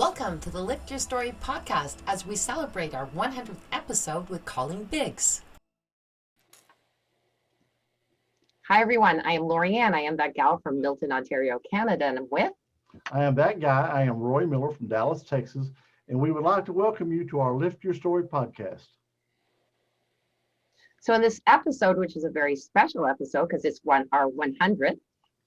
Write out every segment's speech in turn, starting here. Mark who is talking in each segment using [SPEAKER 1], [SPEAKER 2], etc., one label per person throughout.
[SPEAKER 1] Welcome to the Lift Your Story podcast as we celebrate our 100th episode with Colleen Biggs.
[SPEAKER 2] Hi, everyone. I am Lorianne. I am that gal from Milton, Ontario, Canada, and I'm with.
[SPEAKER 3] I am that guy. I am Roy Miller from Dallas, Texas, and we would like to welcome you to our Lift Your Story podcast.
[SPEAKER 2] So in this episode, which is a very special episode because it's our 100th,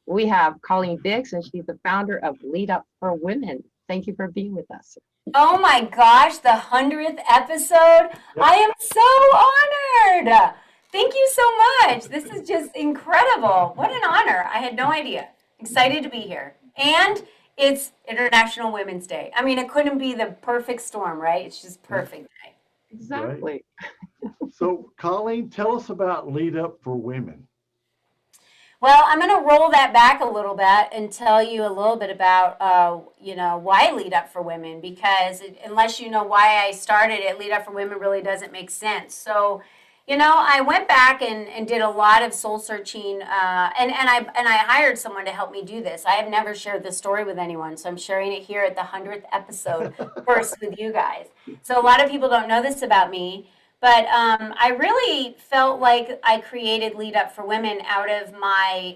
[SPEAKER 2] we have Colleen Biggs, and she's the founder of Lead Up for Women. Thank you for being with us.
[SPEAKER 4] Oh my gosh, the 100th episode. Yep. I am so honored. Thank you so much. This is just incredible. What an honor. I had no idea. Excited to be here. And it's International Women's Day. I mean, it couldn't be the perfect storm, right? It's just perfect day.
[SPEAKER 2] Exactly.
[SPEAKER 3] Right. So, Colleen, tell us about Lead Up for Women.
[SPEAKER 4] Well, I'm going to roll that back a little bit and tell you a little bit about, why Lead Up for Women, because unless you know why I started it, Lead Up for Women really doesn't make sense. So, I went back and did a lot of soul searching, and I hired someone to help me do this. I have never shared this story with anyone, so I'm sharing it here at the 100th episode first with you guys. So a lot of people don't know this about me. But I really felt like I created Lead Up for Women out of my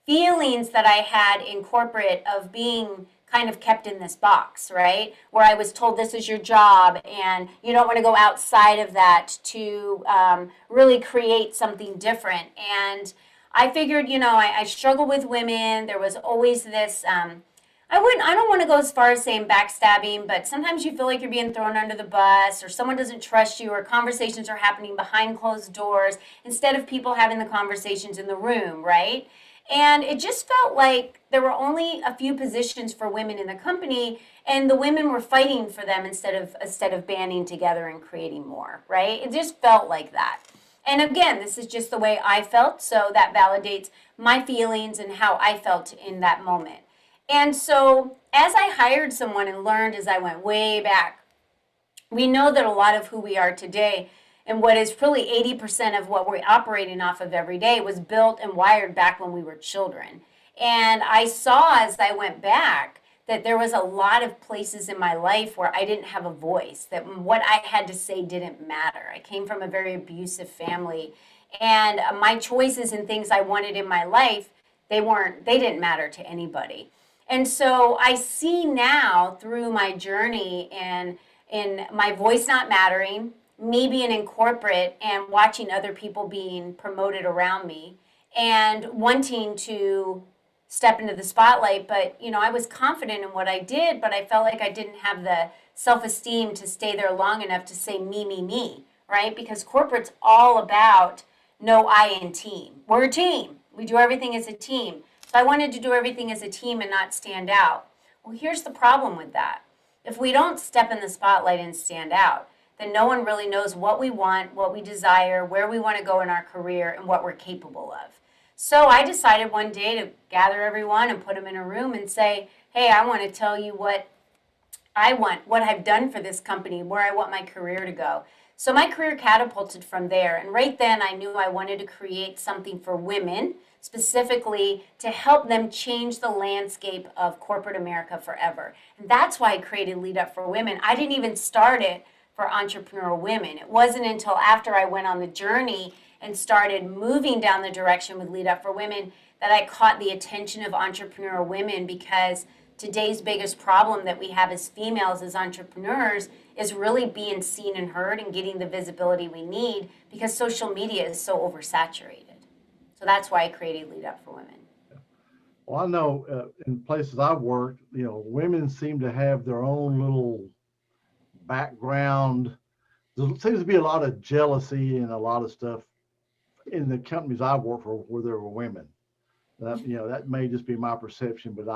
[SPEAKER 4] feelings that I had in corporate of being kind of kept in this box, right? Where I was told this is your job and you don't want to go outside of that to really create something different. And I figured, I struggle with women. There was always this... I don't want to go as far as saying backstabbing, but sometimes you feel like you're being thrown under the bus or someone doesn't trust you or conversations are happening behind closed doors instead of people having the conversations in the room, right? And it just felt like there were only a few positions for women in the company and the women were fighting for them instead of banding together and creating more, right? It just felt like that. And again, this is just the way I felt, so that validates my feelings and how I felt in that moment. And so as I hired someone and learned as I went way back, we know that a lot of who we are today and what is really 80% of what we're operating off of every day was built and wired back when we were children. And I saw as I went back that there was a lot of places in my life where I didn't have a voice, that what I had to say didn't matter. I came from a very abusive family, and my choices and things I wanted in my life, they didn't matter to anybody. And so I see now through my journey and in my voice not mattering, me being in corporate and watching other people being promoted around me and wanting to step into the spotlight. But, I was confident in what I did, but I felt like I didn't have the self-esteem to stay there long enough to say me, right? Because corporate's all about no I in team. We're a team. We do everything as a team. So I wanted to do everything as a team and not stand out. Well, here's the problem with that. If we don't step in the spotlight and stand out, then no one really knows what we want, what we desire, where we want to go in our career, and what we're capable of. So I decided one day to gather everyone and put them in a room and say, hey, I want to tell you what I want, what I've done for this company, where I want my career to go. So my career catapulted from there. And right then I knew I wanted to create something for women, specifically to help them change the landscape of corporate America forever. And that's why I created Lead Up for Women. I didn't even start it for entrepreneurial women. It wasn't until after I went on the journey and started moving down the direction with Lead Up for Women that I caught the attention of entrepreneurial women, because today's biggest problem that we have as females, as entrepreneurs, is really being seen and heard and getting the visibility we need, because social media is so oversaturated. So that's why I created Lead Up for Women.
[SPEAKER 3] Well, I know in places I've worked, women seem to have their own little background. There seems to be a lot of jealousy and a lot of stuff in the companies I've worked for where there were women. That may just be my perception, but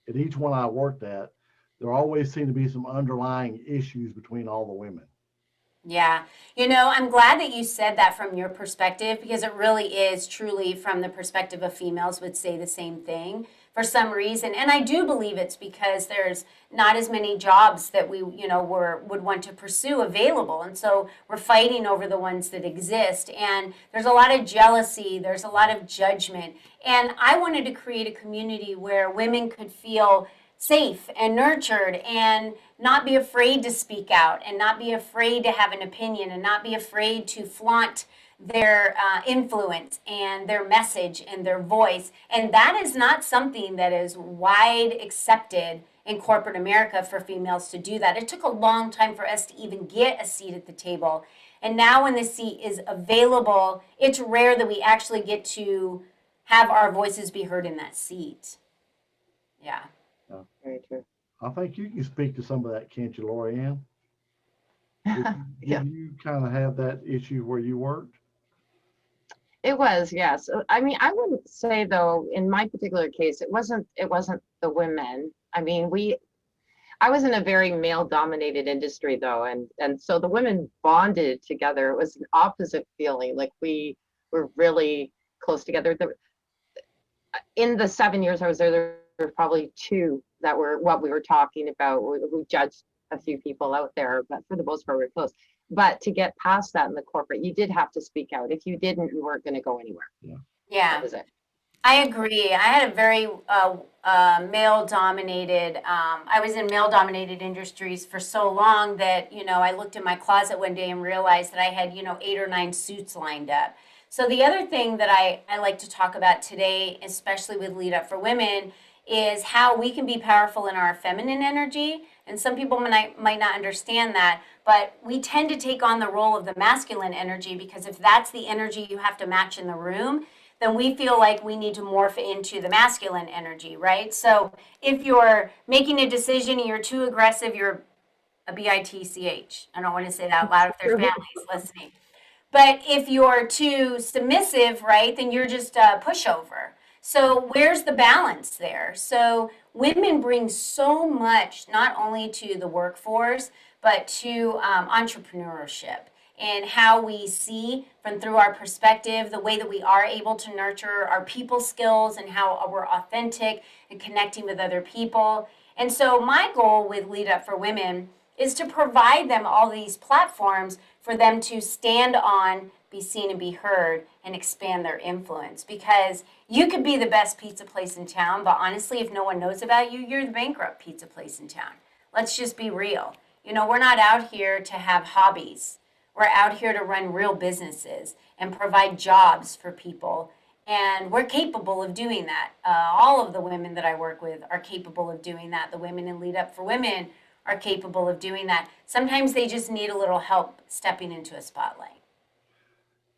[SPEAKER 3] at each one I worked at, there always seemed to be some underlying issues between all the women.
[SPEAKER 4] Yeah. I'm glad that you said that from your perspective, because it really is truly from the perspective of females would say the same thing for some reason. And I do believe it's because there's not as many jobs that we, would want to pursue available. And so we're fighting over the ones that exist. And there's a lot of jealousy. There's a lot of judgment. And I wanted to create a community where women could feel safe and nurtured and not be afraid to speak out and not be afraid to have an opinion and not be afraid to flaunt their influence and their message and their voice. And that is not something that is wide accepted in corporate America for females to do that. It took a long time for us to even get a seat at the table. And now when the seat is available, it's rare that we actually get to have our voices be heard in that seat. Yeah.
[SPEAKER 2] Very true.
[SPEAKER 3] I think you can speak to some of that, can't you, Lorianne? Did
[SPEAKER 2] Yeah.
[SPEAKER 3] you kind of have that issue where you worked?
[SPEAKER 2] It was, yes. I mean, I wouldn't say though, in my particular case, it wasn't the women. I mean, I was in a very male dominated industry though, and so the women bonded together. It was an opposite feeling, like we were really close together. In the 7 years I was there were probably two that were what we were talking about, who judged a few people out there, but for the most part we were close. But to get past that in the corporate, you did have to speak out. If you didn't, you weren't going to go anywhere.
[SPEAKER 4] Yeah.
[SPEAKER 2] That was it.
[SPEAKER 4] I agree. I had a very male-dominated. I was in male-dominated industries for so long that I looked in my closet one day and realized that I had 8 or 9 suits lined up. So the other thing that I like to talk about today, especially with Lead Up for Women, is how we can be powerful in our feminine energy. And some people might not understand that, but we tend to take on the role of the masculine energy because if that's the energy you have to match in the room, then we feel like we need to morph into the masculine energy, right? So if you're making a decision and you're too aggressive, you're a bitch. I don't want to say that out loud if there's families listening. But if you're too submissive, right, then you're just a pushover. So where's the balance there? So women bring so much, not only to the workforce, but to entrepreneurship and how we see from through our perspective, the way that we are able to nurture our people skills and how we're authentic and connecting with other people. And so my goal with Lead Up for Women is to provide them all these platforms for them to stand on, be seen and be heard, and expand their influence. Because you could be the best pizza place in town, but honestly, if no one knows about you, you're the bankrupt pizza place in town. Let's just be real. We're not out here to have hobbies. We're out here to run real businesses and provide jobs for people. And we're capable of doing that. All of the women that I work with are capable of doing that. The women in Lead Up for Women are capable of doing that. Sometimes they just need a little help stepping into a spotlight.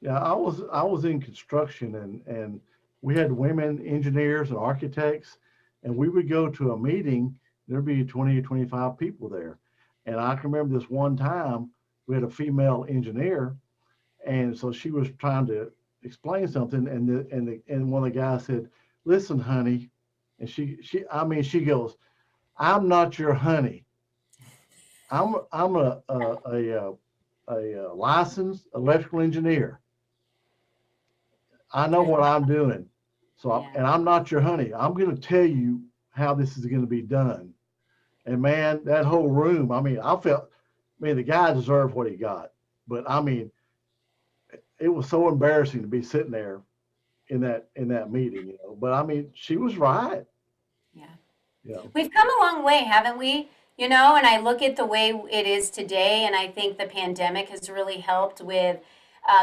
[SPEAKER 3] Yeah, I was in construction and we had women engineers and architects, and we would go to a meeting, there'd be 20 or 25 people there. And I can remember this one time we had a female engineer, and so she was trying to explain something, and one of the guys said, "Listen, honey," and she goes, "I'm not your honey. I'm a licensed electrical engineer. I know what I'm doing. And I'm not your honey. I'm going to tell you how this is going to be done." And man, that whole room, the guy deserved what he got. But it was so embarrassing to be sitting there in that meeting, But she was right.
[SPEAKER 4] Yeah. We've come a long way, haven't we? And I look at the way it is today, and I think the pandemic has really helped with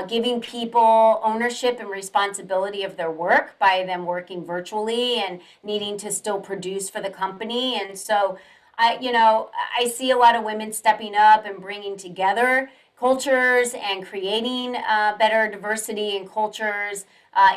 [SPEAKER 4] giving people ownership and responsibility of their work by them working virtually and needing to still produce for the company. And so I see a lot of women stepping up and bringing together cultures and creating better diversity in cultures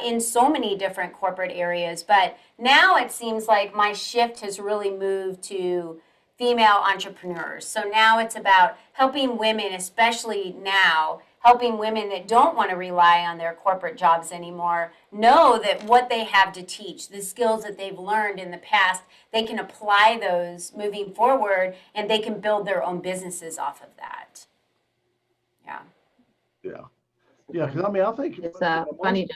[SPEAKER 4] in so many different corporate areas. But now it seems like my shift has really moved to female entrepreneurs. So now it's about helping women, especially now, helping women that don't want to rely on their corporate jobs anymore, know that what they have to teach, the skills that they've learned in the past, they can apply those moving forward and they can build their own businesses off of that. Yeah.
[SPEAKER 3] Yeah. Yeah, because I think
[SPEAKER 2] it's funny.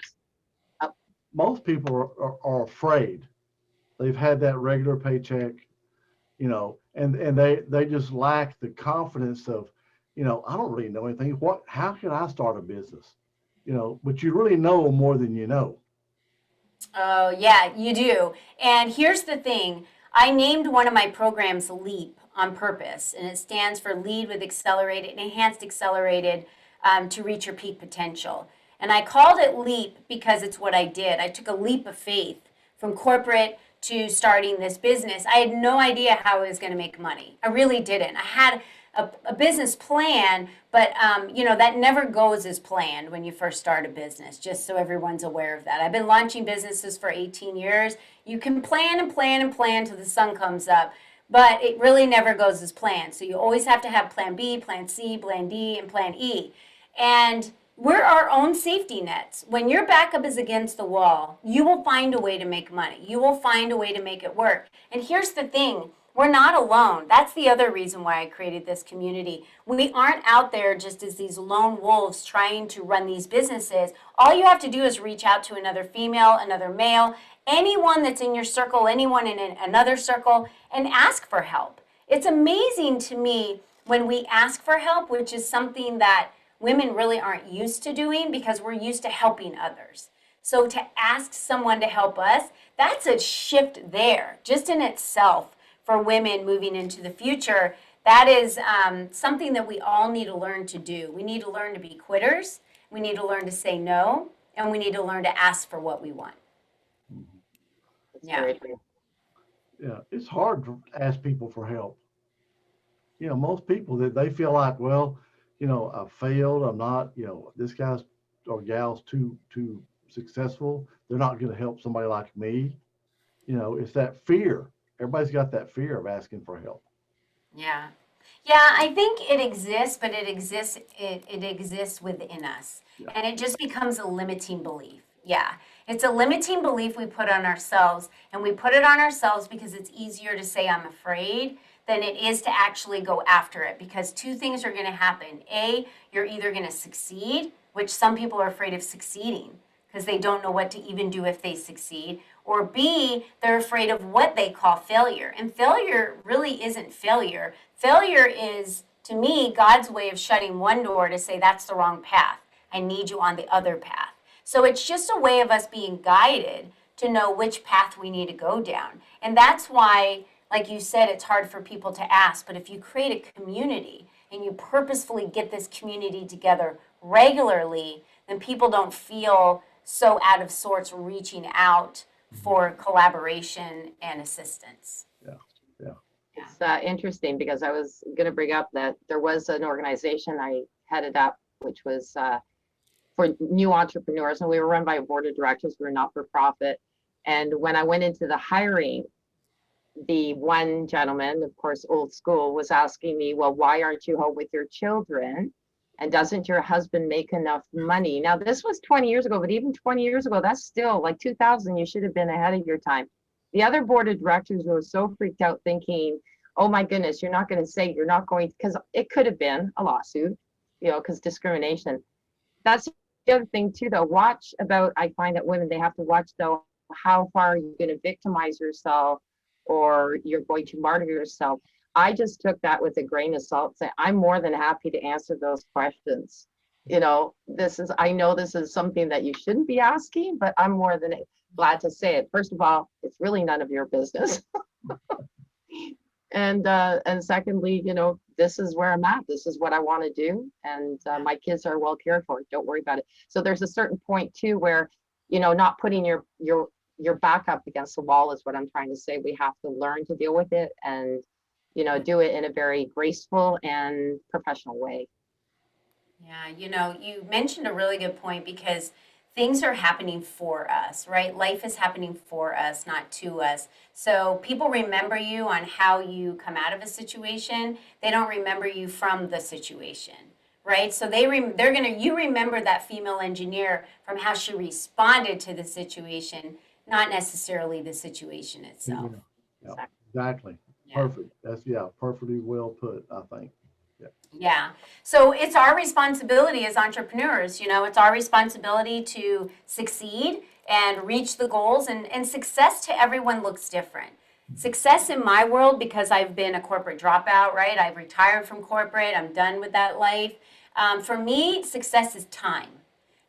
[SPEAKER 3] Most people are afraid. They've had that regular paycheck, and they just lack the confidence of, I don't really know anything. How can I start a business? But you really know more than you know.
[SPEAKER 4] Oh, yeah, you do. And here's the thing. I named one of my programs LEAP on purpose, and it stands for Lead with Accelerated, Enhanced Accelerated to Reach Your Peak Potential. And I called it LEAP because it's what I did. I took a leap of faith from corporate to starting this business. I had no idea how I was going to make money. I really didn't. I had a business plan, but that never goes as planned when you first start a business, just so everyone's aware of that. I've been launching businesses for 18 years. You can plan and plan and plan till the sun comes up, but it really never goes as planned. So you always have to have plan B, plan C, plan D, and plan E. And we're our own safety nets. When your backup is against the wall, you will find a way to make money. You will find a way to make it work. And here's the thing. We're not alone. That's the other reason why I created this community. We aren't out there just as these lone wolves trying to run these businesses. All you have to do is reach out to another female, another male, anyone that's in your circle, anyone in another circle, and ask for help. It's amazing to me when we ask for help, which is something that women really aren't used to doing because we're used to helping others. So to ask someone to help us, that's a shift there, just in itself. For women moving into the future, that is something that we all need to learn to do. We need to learn to be quitters. We need to learn to say no, and we need to learn to ask for what we want.
[SPEAKER 2] That's
[SPEAKER 4] Yeah.
[SPEAKER 2] very true.
[SPEAKER 3] Yeah, it's hard to ask people for help. Most people that they feel like, well, I failed. I'm not, this guy's or gal's too successful. They're not going to help somebody like me. It's that fear. Everybody's got that fear of asking for help.
[SPEAKER 4] Yeah. Yeah, I think it exists, but it exists within us.
[SPEAKER 3] Yeah.
[SPEAKER 4] And it just becomes a limiting belief. Yeah. It's a limiting belief we put on ourselves, and we put it on ourselves because it's easier to say I'm afraid than it is to actually go after it, because two things are going to happen. A, you're either going to succeed, which some people are afraid of succeeding because they don't know what to even do if they succeed, or B, they're afraid of what they call failure. And failure really isn't failure. Failure is, to me, God's way of shutting one door to say that's the wrong path. I need you on the other path. So it's just a way of us being guided to know which path we need to go down. And that's why, like you said, it's hard for people to ask. But if you create a community and you purposefully get this community together regularly, then people don't feel so out of sorts reaching out for collaboration and assistance.
[SPEAKER 3] Yeah.
[SPEAKER 2] It's interesting because I was going to bring up that there was an organization I headed up, which was for new entrepreneurs, and we were run by a board of directors. We were not for profit. And when I went into the hiring, the one gentleman, of course, old school, was asking me, well, why aren't you home with your children? And doesn't your husband make enough money? Now, this was 20 years ago, but even 20 years ago, that's still like 2000. You should have been ahead of your time. The other board of directors were so freaked out thinking, oh my goodness, you're not going to say, you're not going, because it could have been a lawsuit, because discrimination. That's the other thing too, though. I find that women, they have to watch though, how far you're going to victimize yourself or you're going to martyr yourself. I just took that with a grain of salt, saying I'm more than happy to answer those questions. I know this is something that you shouldn't be asking, but I'm more than glad to say it. First of all, it's really none of your business. And secondly, this is where I'm at. This is what I want to do. And my kids are well cared for. Don't worry about it. So there's a certain point too where, not putting your back up against the wall is what I'm trying to say. We have to learn to deal with it and, do it in a very graceful and professional way.
[SPEAKER 4] Yeah, you mentioned a really good point because things are happening for us, right? Life is happening for us, not to us. So people remember you on how you come out of a situation. They don't remember you from the situation, right? So you remember that female engineer from how she responded to the situation, not necessarily the situation itself.
[SPEAKER 3] Yeah, exactly.
[SPEAKER 4] Yeah.
[SPEAKER 3] Perfect. That's perfectly well put, I think.
[SPEAKER 4] Yeah. So it's our responsibility as entrepreneurs, it's our responsibility to succeed and reach the goals, and success to everyone looks different. Success in my world, because I've been a corporate dropout, right? I've retired from corporate. I'm done with that life. For me, success is time.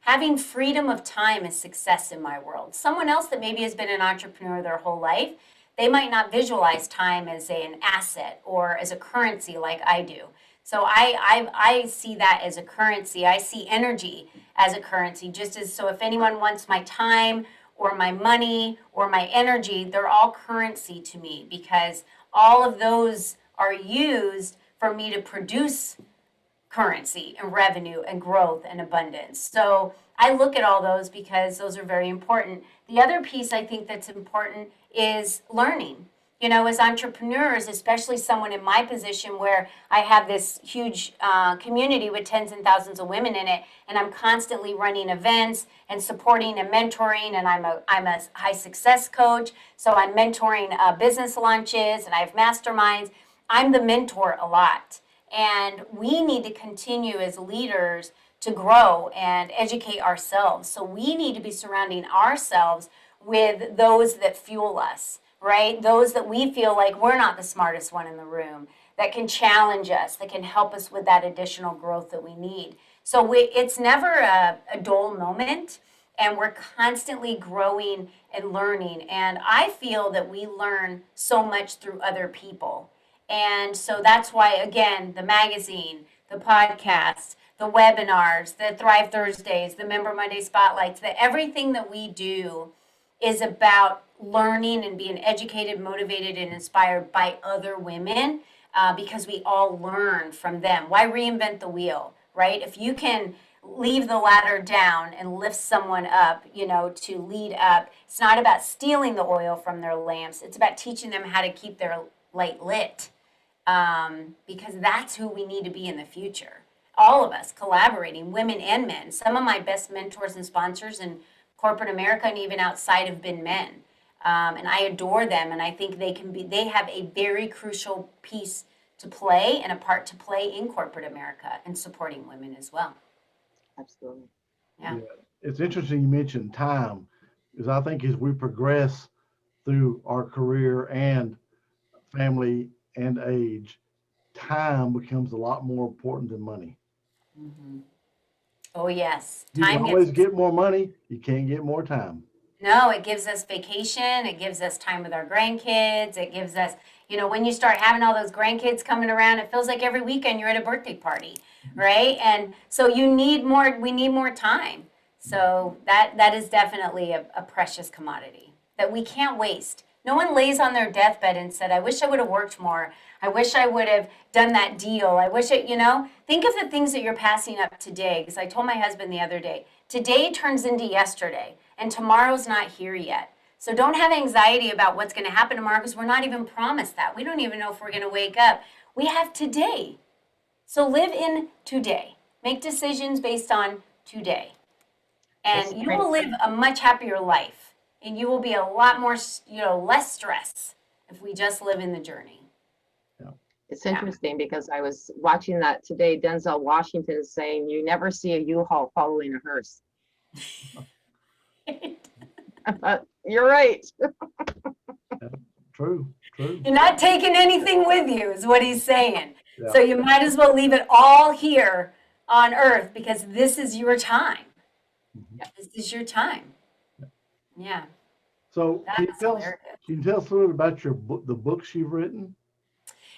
[SPEAKER 4] Having freedom of time is success in my world. Someone else that maybe has been an entrepreneur their whole life, They might not visualize time as an asset or as a currency like I do. So I see that as a currency. I see energy as a currency, just as, so if anyone wants my time or my money or my energy, they're all currency to me, because all of those are used for me to produce currency and revenue and growth and abundance. So I look at all those because those are very important. The other piece I think that's important is learning. You know, as entrepreneurs, especially someone in my position where I have this huge community with tens and thousands of women in it, and I'm constantly running events and supporting and mentoring, and I'm a high success coach, so I'm mentoring business launches, and I have masterminds. I'm the mentor a lot. And we need to continue as leaders to grow and educate ourselves. So we need to be surrounding ourselves with those that fuel us, right? Those that we feel like we're not the smartest one in the room, that can challenge us, that can help us with that additional growth that we need. So it's never a dull moment, and we're constantly growing and learning. And I feel that we learn so much through other people. And so that's why, again, the magazine, the podcast, the webinars, the Thrive Thursdays, the Member Monday Spotlights, that everything that we do is about learning and being educated, motivated, and inspired by other women, because we all learn from them. Why reinvent the wheel, right? If you can leave the ladder down and lift someone up, you know, to lead up, it's not about stealing the oil from their lamps. It's about teaching them how to keep their light lit, because that's who we need to be in the future. All of us collaborating, women and men. Some of my best mentors and sponsors in corporate America and even outside have been men. And I adore them, and I think they have a very crucial piece to play and a part to play in corporate America and supporting women as well.
[SPEAKER 2] Absolutely.
[SPEAKER 4] Yeah.
[SPEAKER 3] It's interesting you mentioned time, because I think as we progress through our career and family and age, time becomes a lot more important than money.
[SPEAKER 4] Mm-hmm. Oh, yes.
[SPEAKER 3] You can
[SPEAKER 4] Time
[SPEAKER 3] always
[SPEAKER 4] gets,
[SPEAKER 3] get more money, you can't get more time.
[SPEAKER 4] no, it gives us vacation. It gives us time with our grandkids. It gives us, you know, when you start having all those grandkids coming around, it feels like every weekend you're at a birthday party, right? And so we need more time. So that is definitely a precious commodity that we can't waste. No one lays on their deathbed and said, I wish I would have worked more. I wish I would have done that deal. I wish it, you know, think of the things that you're passing up today. Because I told my husband the other day, today turns into yesterday and tomorrow's not here yet. So don't have anxiety about what's going to happen tomorrow, because we're not even promised that. We don't even know if we're going to wake up. We have today. So live in today. Make decisions based on today. And you will live a much happier life. And you will be a lot more, you know, less stress if we just live in the journey.
[SPEAKER 2] It's interesting because I was watching that today. Denzel Washington is saying, you never see a U-Haul following a hearse. You're right.
[SPEAKER 3] True.
[SPEAKER 4] You're not taking anything with you, is what he's saying.
[SPEAKER 3] Yeah.
[SPEAKER 4] So you might as well leave it all here on earth, because this is your time.
[SPEAKER 3] Mhm.
[SPEAKER 4] This is your time. Yeah.
[SPEAKER 3] So
[SPEAKER 4] That's
[SPEAKER 3] can
[SPEAKER 4] hilarious.
[SPEAKER 3] you tell us a little bit about your book, the books you've written?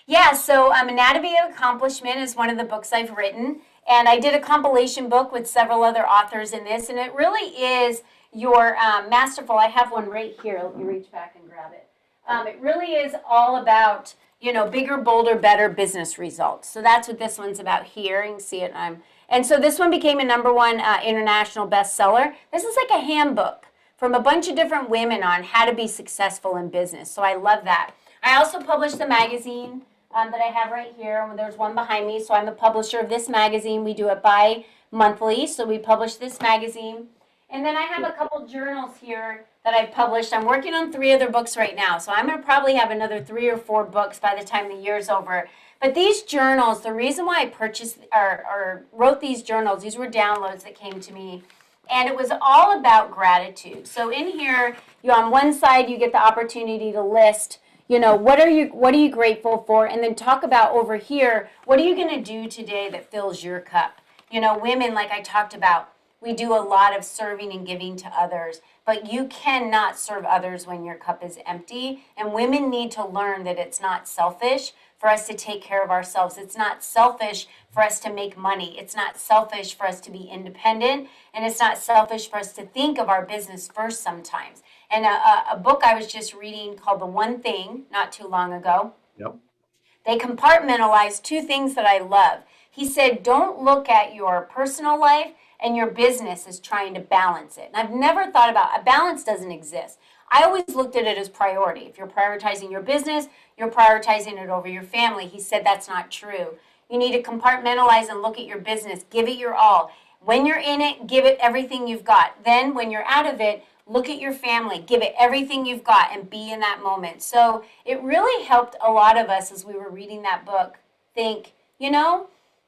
[SPEAKER 4] Yeah, so Anatomy of Accomplishment is one of the books I've written. And I did a compilation book with several other authors in this. And it really is your masterful. I have one right here. Let me reach back and grab it. It really is all about, you know, bigger, bolder, better business results. So that's what this one's about here. You can see it. And so this one became a #1 international bestseller. This is like a handbook from a bunch of different women on how to be successful in business. So I love that. I also published the magazine that I have right here. There's one behind me. So I'm the publisher of this magazine. We do it bi-monthly. So we publish this magazine. And then I have a couple journals here that I've published. I'm working on 3 other books right now. So I'm going to probably have another 3 or 4 books by the time the year's over. But these journals, the reason why I purchased or wrote these journals, these were downloads that came to me. And it was all about gratitude. So in here, on one side, you get the opportunity to list, you know, what are you grateful for? And then talk about over here, what are you going to do today that fills your cup? You know, women, like I talked about, we do a lot of serving and giving to others, but you cannot serve others when your cup is empty. And women need to learn that it's not selfish for us to take care of ourselves. It's not selfish for us to make money. It's not selfish for us to be independent. And it's not selfish for us to think of our business first sometimes. And a book I was just reading called The One Thing not too long ago,
[SPEAKER 3] Yep.
[SPEAKER 4] they compartmentalized two things that I love. He said, don't look at your personal life and your business as trying to balance it. And I've never thought about, a balance doesn't exist. I always looked at it as priority. If you're prioritizing your business, you're prioritizing it over your family. He said that's not true. You need to compartmentalize and look at your business. Give it your all. When you're in it, give it everything you've got. Then when you're out of it, look at your family, give it everything you've got, and be in that moment. So it really helped a lot of us as we were reading that book think,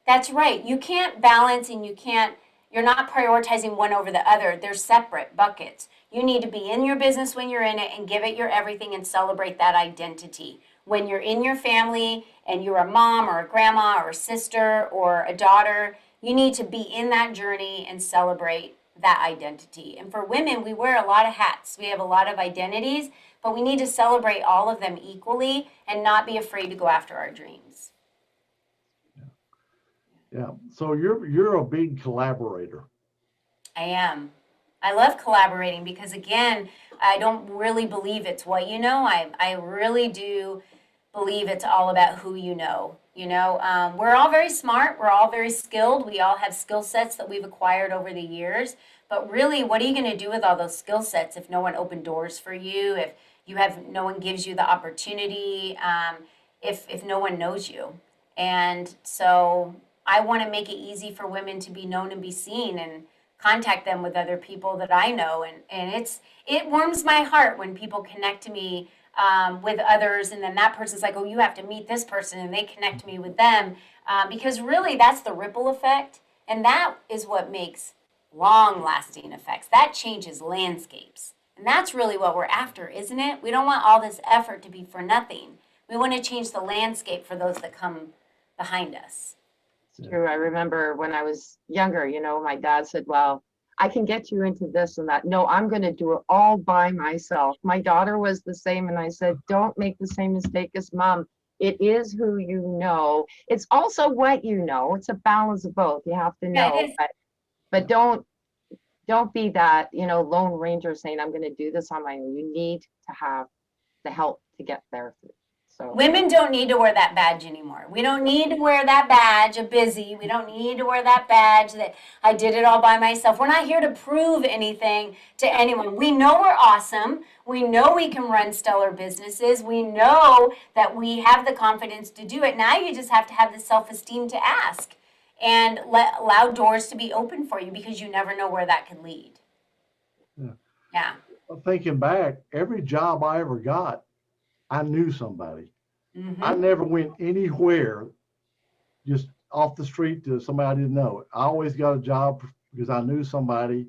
[SPEAKER 4] that's right. You can't balance and you're not prioritizing one over the other. They're separate buckets. You need to be in your business when you're in it and give it your everything and celebrate that identity. When you're in your family and you're a mom or a grandma or a sister or a daughter, you need to be in that journey and celebrate that identity. And for women, we wear a lot of hats. We have a lot of identities, but we need to celebrate all of them equally and not be afraid to go after our dreams.
[SPEAKER 3] Yeah. So you're a big collaborator.
[SPEAKER 4] I am. I love collaborating because, again, I don't really believe it's what you know. I really do believe it's all about who you know. We're all very smart. We're all very skilled. We all have skill sets that we've acquired over the years. But really, what are you going to do with all those skill sets if no one opened doors for you, if no one gives you the opportunity, if no one knows you? And so I want to make it easy for women to be known and be seen and contact them with other people that I know. And it warms my heart when people connect to me with others, and then that person's like, oh, you have to meet this person, and they connect me with them, because really that's the ripple effect, and that is what makes long-lasting effects. That changes landscapes, and that's really what we're after, isn't it? We don't want all this effort to be for nothing. We want to change the landscape for those that come behind us.
[SPEAKER 2] It's true. I remember when I was younger, my dad said, well, I can get you into this and that. No, I'm going to do it all by myself. My daughter was the same. And I said, don't make the same mistake as mom. It is who you know. It's also what you know. It's a balance of both. You have to know, but don't be that, lone ranger saying, I'm going to do this on my own. You need to have the help to get there. So
[SPEAKER 4] women don't need to wear that badge anymore. We don't need to wear that badge of busy. We don't need to wear that badge that I did it all by myself. We're not here to prove anything to anyone. We know we're awesome. We know we can run stellar businesses. We know that we have the confidence to do it. Now you just have to have the self-esteem to ask and allow doors to be open for you, because you never know where that could lead. Yeah.
[SPEAKER 3] Well, thinking back, every job I ever got, I knew somebody.
[SPEAKER 4] Mm-hmm.
[SPEAKER 3] I never went anywhere just off the street to somebody I didn't know. I always got a job because I knew somebody.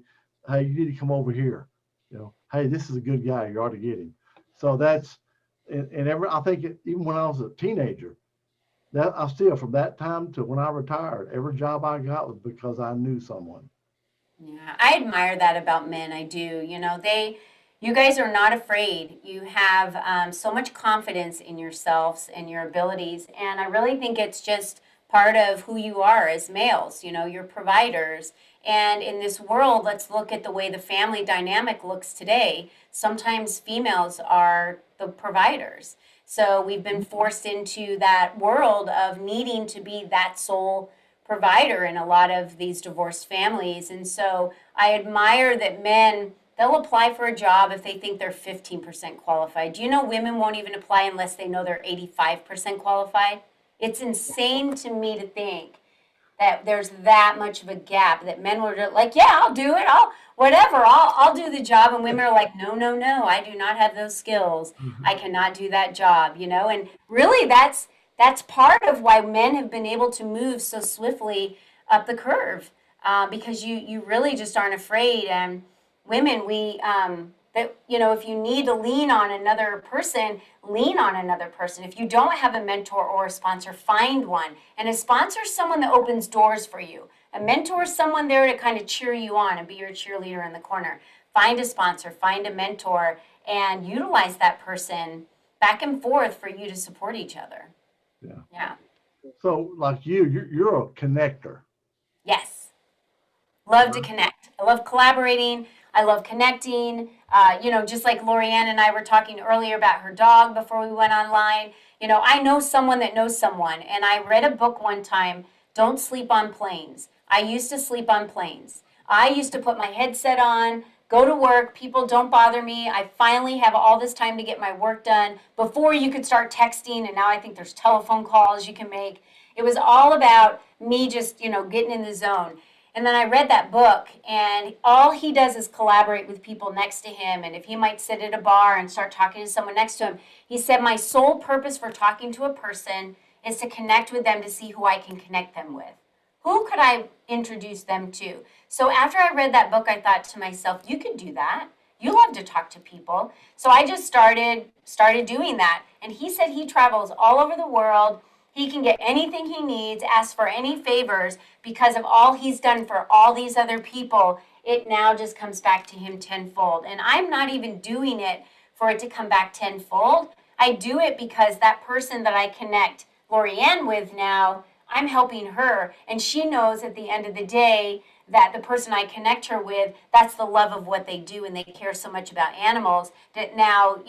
[SPEAKER 3] Hey, you need to come over here. Hey, this is a good guy. You ought to get him. So that's, I think even when I was a teenager, that I still, from that time to when I retired, every job I got was because I knew someone.
[SPEAKER 4] Yeah, I admire that about men. I do. You guys are not afraid. You have so much confidence in yourselves and your abilities. And I really think it's just part of who you are as males. You're providers. And in this world, let's look at the way the family dynamic looks today. Sometimes females are the providers. So we've been forced into that world of needing to be that sole provider in a lot of these divorced families. And so I admire that men, they'll apply for a job if they think they're 15% qualified. Do you know women won't even apply unless they know they're 85% qualified? It's insane to me to think that there's that much of a gap, that men were like, yeah, I'll do it. I'll do the job. And women are like, no, I do not have those skills. I cannot do that job, And really that's part of why men have been able to move so swiftly up the curve, because you really just aren't afraid. And women, That, if you need to lean on another person, lean on another person. If you don't have a mentor or a sponsor, find one. And a sponsor is someone that opens doors for you. A mentor is someone there to kind of cheer you on and be your cheerleader in the corner. Find a sponsor, find a mentor, and utilize that person back and forth for you to support each other.
[SPEAKER 3] Yeah.
[SPEAKER 4] Yeah.
[SPEAKER 3] So like you're a connector.
[SPEAKER 4] Yes. Love to connect. I love collaborating. I love connecting. Just like Lorianne and I were talking earlier about her dog before we went online. I know someone that knows someone. And I read a book one time, Don't Sleep on Planes. I used to sleep on planes. I used to put my headset on, go to work. People don't bother me. I finally have all this time to get my work done. Before you could start texting, and now I think there's telephone calls you can make. It was all about me just, getting in the zone. And then I read that book, and all he does is collaborate with people next to him. And if he might sit at a bar and start talking to someone next to him, he said, my sole purpose for talking to a person is to connect with them to see who I can connect them with. Who could I introduce them to? So after I read that book, I thought to myself, you could do that. You love to talk to people. So I just started doing that. And he said he travels all over the world. He can get anything he needs, ask for any favors because of all he's done for all these other people. It now just comes back to him tenfold. And I'm not even doing it for it to come back tenfold. I do it because that person that I connect Lorianne with now, I'm helping her. And she knows at the end of the day that the person I connect her with, that's the love of what they do. And they care so much about animals that now,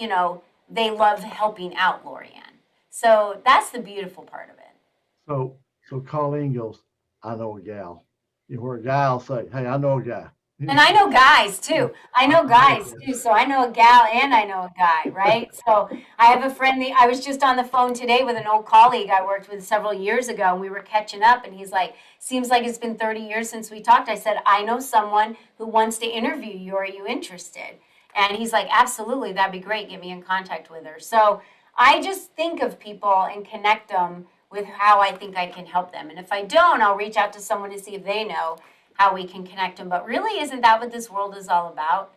[SPEAKER 4] they love helping out Lorianne. So that's the beautiful part of it.
[SPEAKER 3] So Colleen goes, I know a gal. Where a guy will say, hey, I know a guy.
[SPEAKER 4] And I know guys too. So I know a gal and I know a guy, right? So I have a friend, I was just on the phone today with an old colleague I worked with several years ago, and we were catching up, and he's like, seems like it's been 30 years since we talked. I said, I know someone who wants to interview you. Are you interested? And he's like, absolutely, that'd be great. Get me in contact with her. So I just think of people and connect them with how I think I can help them. And if I don't, I'll reach out to someone to see if they know how we can connect them. But really, isn't that what this world is all about?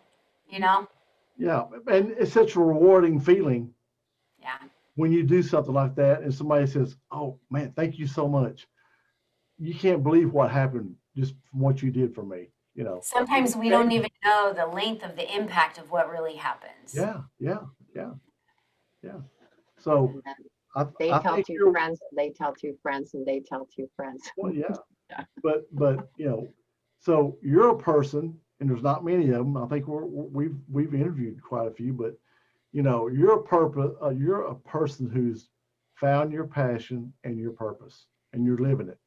[SPEAKER 3] Yeah, and it's such a rewarding feeling.
[SPEAKER 4] Yeah.
[SPEAKER 3] When you do something like that and somebody says, oh man, thank you so much. You can't believe what happened just from what you did for me.
[SPEAKER 4] Sometimes we don't even know the length of the impact of what really happens.
[SPEAKER 3] Yeah. So
[SPEAKER 2] They
[SPEAKER 3] I
[SPEAKER 2] tell
[SPEAKER 3] think
[SPEAKER 2] two friends, they tell two friends, and they tell two friends.
[SPEAKER 3] well, yeah. But so you're a person, and there's not many of them. I think we've interviewed quite a few, but you're a person who's found your passion and your purpose, and you're living it.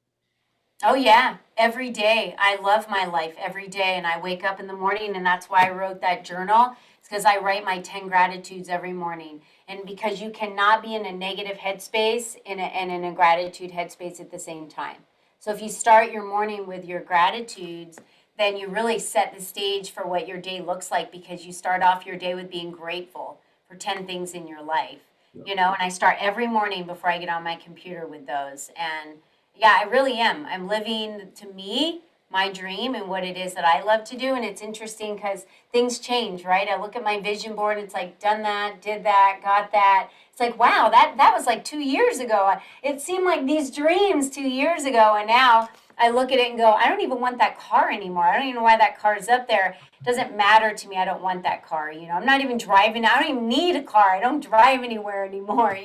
[SPEAKER 4] Oh, yeah. Every day. I love my life every day. And I wake up in the morning, and that's why I wrote that journal. It's because I write my 10 gratitudes every morning. And because you cannot be in a negative headspace and in a gratitude headspace at the same time. So if you start your morning with your gratitudes, then you really set the stage for what your day looks like, because you start off your day with being grateful for 10 things in your life. And I start every morning before I get on my computer with those. And yeah, I really am. I'm living, to me, my dream and what it is that I love to do. And it's interesting because things change, right? I look at my vision board, it's like, done that, did that, got that. It's like, wow, that was like 2 years ago. It seemed like these dreams 2 years ago. And now I look at it and go, I don't even want that car anymore. I don't even know why that car is up there. It doesn't matter to me. I don't want that car. I'm not even driving. I don't even need a car. I don't drive anywhere anymore,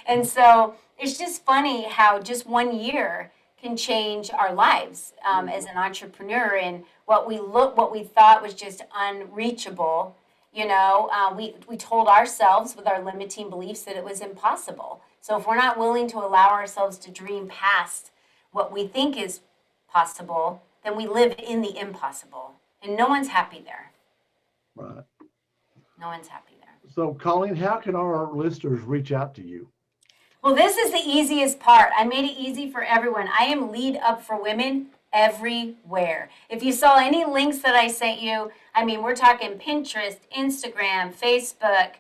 [SPEAKER 4] And so it's just funny how just 1 year can change our lives as an entrepreneur, and what we thought was just unreachable. We told ourselves with our limiting beliefs that it was impossible. So if we're not willing to allow ourselves to dream past what we think is possible, then we live in the impossible, and no one's happy there.
[SPEAKER 3] Right.
[SPEAKER 4] No one's happy there.
[SPEAKER 3] So Colleen, how can our listeners reach out to you?
[SPEAKER 4] Well, this is the easiest part. I made it easy for everyone. I am Lead Up for Women everywhere. If you saw any links that I sent you, we're talking Pinterest, Instagram, Facebook,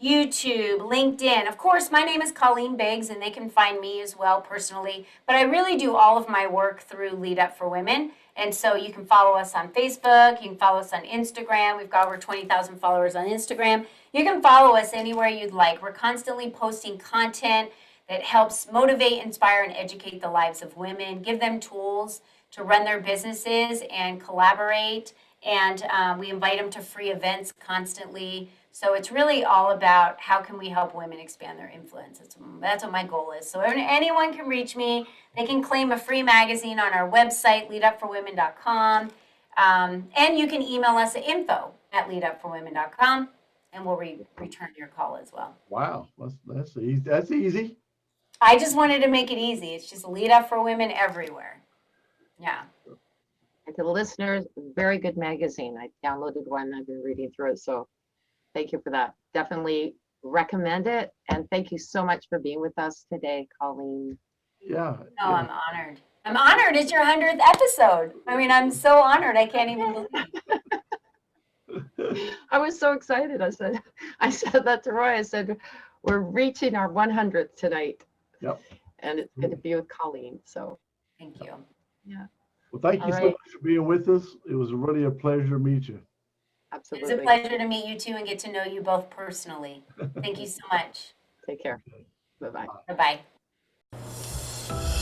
[SPEAKER 4] YouTube, LinkedIn. Of course, my name is Colleen Biggs, and they can find me as well personally. But I really do all of my work through Lead Up for Women. And so you can follow us on Facebook. You can follow us on Instagram. We've got over 20,000 followers on Instagram. You can follow us anywhere you'd like. We're constantly posting content that helps motivate, inspire, and educate the lives of women, give them tools to run their businesses and collaborate. And we invite them to free events constantly. So it's really all about how can we help women expand their influence. That's what my goal is. So anyone can reach me. They can claim a free magazine on our website, leadupforwomen.com. And you can email us at info@leadupforwomen.com, and we'll return your call as well.
[SPEAKER 3] Wow, that's easy. That's easy.
[SPEAKER 4] I just wanted to make it easy. It's just Lead Up for Women everywhere. Yeah.
[SPEAKER 2] And to the listeners, very good magazine. I downloaded one. I've been reading through it. So thank you for that. Definitely recommend it. And thank you so much for being with us today, Colleen.
[SPEAKER 3] Yeah.
[SPEAKER 4] Oh,
[SPEAKER 3] yeah.
[SPEAKER 4] I'm honored. I'm honored. It's your 100th episode. I mean, I'm so honored. I can't even believe.
[SPEAKER 2] I was so excited. I said that to Roy. I said, we're reaching our 100th tonight.
[SPEAKER 3] Yep.
[SPEAKER 2] And it's going to be with Colleen. So
[SPEAKER 4] Thank you.
[SPEAKER 2] yeah,
[SPEAKER 3] Well, thank you so much for being with us. It was really a pleasure to meet you.
[SPEAKER 2] absolutely.
[SPEAKER 4] It's a pleasure to meet you too and get to know you both personally. Thank you so much.
[SPEAKER 2] Take care. Bye-bye.
[SPEAKER 4] Bye-bye.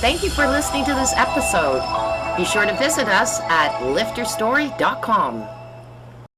[SPEAKER 1] Thank you for listening to this episode. Be sure to visit us at lifterstory.com.